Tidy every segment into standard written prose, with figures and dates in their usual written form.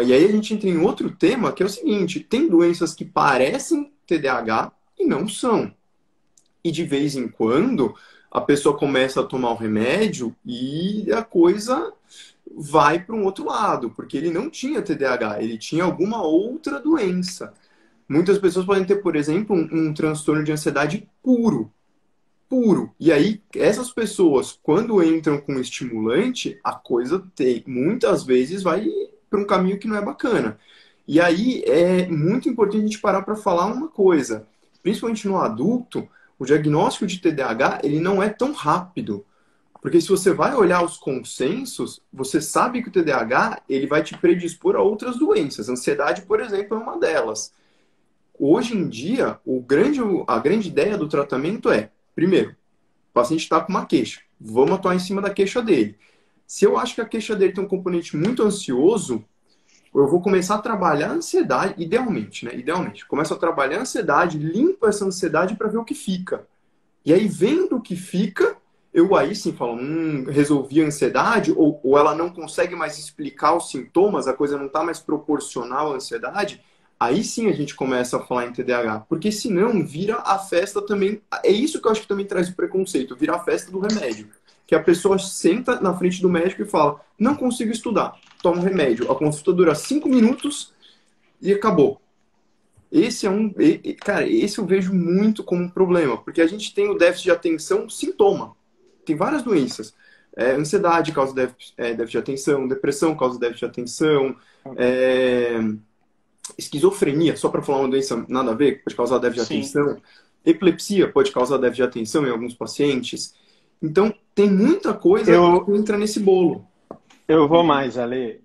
E aí a gente entra em outro tema, que é o seguinte, tem doenças que parecem TDAH e não são. E de vez em quando a pessoa começa a tomar o remédio e a coisa vai para um outro lado, porque ele não tinha TDAH, ele tinha alguma outra doença. Muitas pessoas podem ter, por exemplo, um transtorno de ansiedade puro, puro. E aí, essas pessoas, quando entram com estimulante, a coisa tem, muitas vezes vai para um caminho que não é bacana. E aí é muito importante a gente parar para falar uma coisa, principalmente no adulto, o diagnóstico de TDAH, ele não é tão rápido. Porque se você vai olhar os consensos, você sabe que o TDAH, ele vai te predispor a outras doenças. A ansiedade, por exemplo, é uma delas. Hoje em dia, a grande ideia do tratamento é, primeiro, o paciente está com uma queixa. Vamos atuar em cima da queixa dele. Se eu acho que a queixa dele tem um componente muito ansioso, eu vou começar a trabalhar a ansiedade, idealmente, né? Idealmente. Começo a trabalhar a ansiedade, limpo essa ansiedade para ver o que fica. E aí, vendo o que fica, eu aí sim falo, resolvi a ansiedade, ou ela não consegue mais explicar os sintomas, a coisa não está mais proporcional à ansiedade, aí sim a gente começa a falar em TDAH. Porque senão vira a festa também. É isso que eu acho que também traz o preconceito, vira a festa do remédio. Que a pessoa senta na frente do médico e fala, não consigo estudar, toma um remédio. A consulta dura 5 minutos e acabou. Esse é cara, esse eu vejo muito como um problema, porque a gente tem o déficit de atenção sintoma. Tem várias doenças. Ansiedade causa déficit de atenção, depressão causa déficit de atenção, esquizofrenia, só para falar uma doença nada a ver, pode causar déficit de Sim. atenção, epilepsia pode causar déficit de atenção em alguns pacientes. Então, tem muita coisa que Eu, entra nesse bolo. eu vou mais, Ale.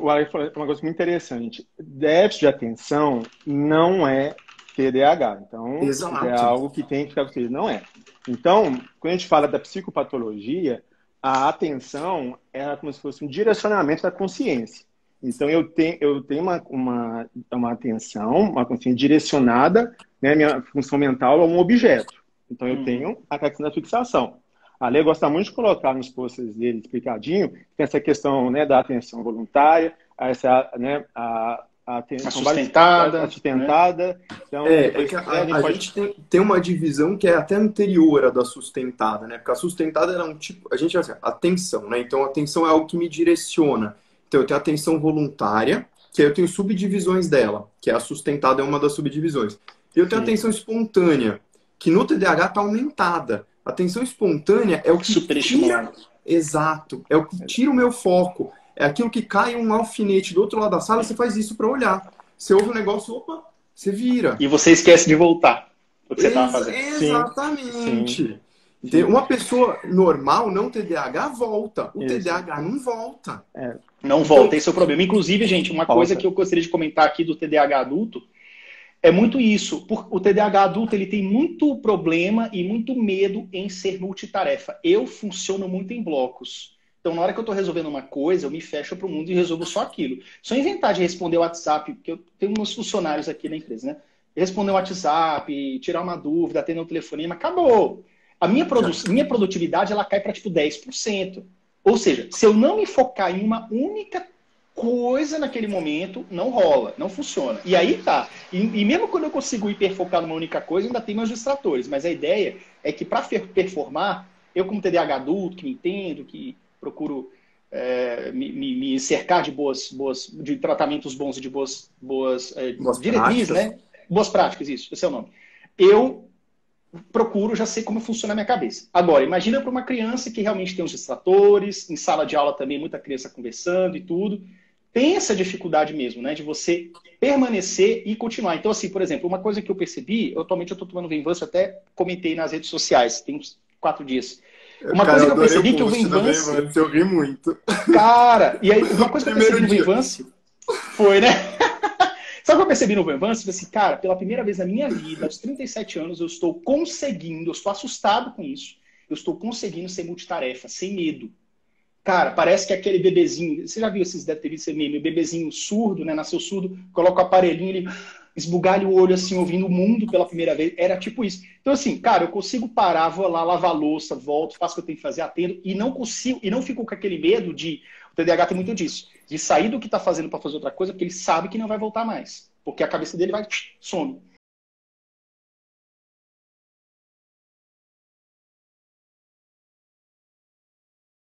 O Ale falou uma coisa muito interessante. Déficit de atenção não é TDAH. Então, é Exato. algo que tem que ficar com você. Não é. Então, quando a gente fala da psicopatologia, a atenção é como se fosse um direcionamento da consciência. Então, eu tenho uma atenção, uma consciência direcionada, né, minha função mental é um objeto. Então, eu Uhum. tenho a questão da fixação. A Lê gosta muito de colocar nos posters dele explicadinho, tem essa questão, né, da atenção voluntária, essa, né, a A atenção sustentada, né? sustentada. Então, depois, Que né, a gente a pode. gente tem uma divisão que é até anterior à da sustentada, né? Porque a sustentada era um tipo. A gente assim, atenção, né? Então, a atenção é algo que me direciona. Então, eu tenho a atenção voluntária, que aí eu tenho subdivisões dela, que é a sustentada é uma das subdivisões. E eu tenho a Sim. atenção espontânea, que no TDAH está aumentada. A atenção espontânea é o que tira. Superestimulado. Exato. É o que tira o meu foco. É aquilo que cai um alfinete do outro lado da sala, você faz isso para olhar. Você ouve um negócio, opa, você vira. E você esquece de voltar o que você estava fazendo. Sim, sim, Exatamente. sim. Uma pessoa normal, não TDAH, volta. O Isso. TDAH não volta. Não Então, volta, esse é o problema. Inclusive, gente, uma coisa Falta. que eu gostaria de comentar aqui do TDAH adulto é muito isso. O TDAH adulto ele tem muito problema e muito medo em ser multitarefa. Eu funciono muito em blocos. Então, na hora que eu estou resolvendo uma coisa, eu me fecho para o mundo e resolvo só aquilo. Só inventar de responder o WhatsApp, porque eu tenho uns funcionários aqui na empresa, né? Responder o WhatsApp, tirar uma dúvida, atender um telefonema, acabou. A minha produtividade ela cai para tipo 10%. Ou seja, se eu não me focar em uma única coisa naquele momento, não rola, não funciona. E aí tá. E mesmo quando eu consigo hiperfocar numa única coisa, ainda tem meus distratores. Mas a ideia é que para performar, eu como TDAH adulto, que me entendo, que procuro me cercar de de tratamentos bons e de boas boas diretrizes, práticas. né? Boas práticas, isso, esse é o nome. Eu procuro já sei como funciona a minha cabeça. Agora, imagina para uma criança que realmente tem os distratores, em sala de aula também muita criança conversando e tudo. Tem essa dificuldade mesmo, né? De você permanecer e continuar. Então, assim, por exemplo, uma coisa que eu percebi, atualmente eu estou tomando Venvanse, até comentei nas redes sociais, tem uns 4 dias. Uma Cara, coisa eu que eu adorei o percebi que o post do Venvanse, Venvance, eu ri muito. cara, e aí uma coisa que eu percebi Primeiro no dia. Venvanse foi, né? Sabe o que eu percebi no Venvance? Eu falei assim, cara, pela primeira vez na minha vida, aos 37 anos, eu estou conseguindo, eu estou assustado com isso, eu estou conseguindo ser multitarefa, sem medo. Cara, parece que aquele bebezinho, você já viu esses, deve ter visto esse meme, o bebezinho surdo, né, nasceu surdo, coloca o aparelhinho, ele esbugalha o olho assim, ouvindo o mundo pela primeira vez, era tipo isso. Então assim, cara, eu consigo parar, vou lá, lavar a louça, volto, faço o que eu tenho que fazer, atendo, e não consigo, e não fico com aquele medo de, o TDAH tem muito disso, de sair do que está fazendo para fazer outra coisa, porque ele sabe que não vai voltar mais. Porque a cabeça dele vai some.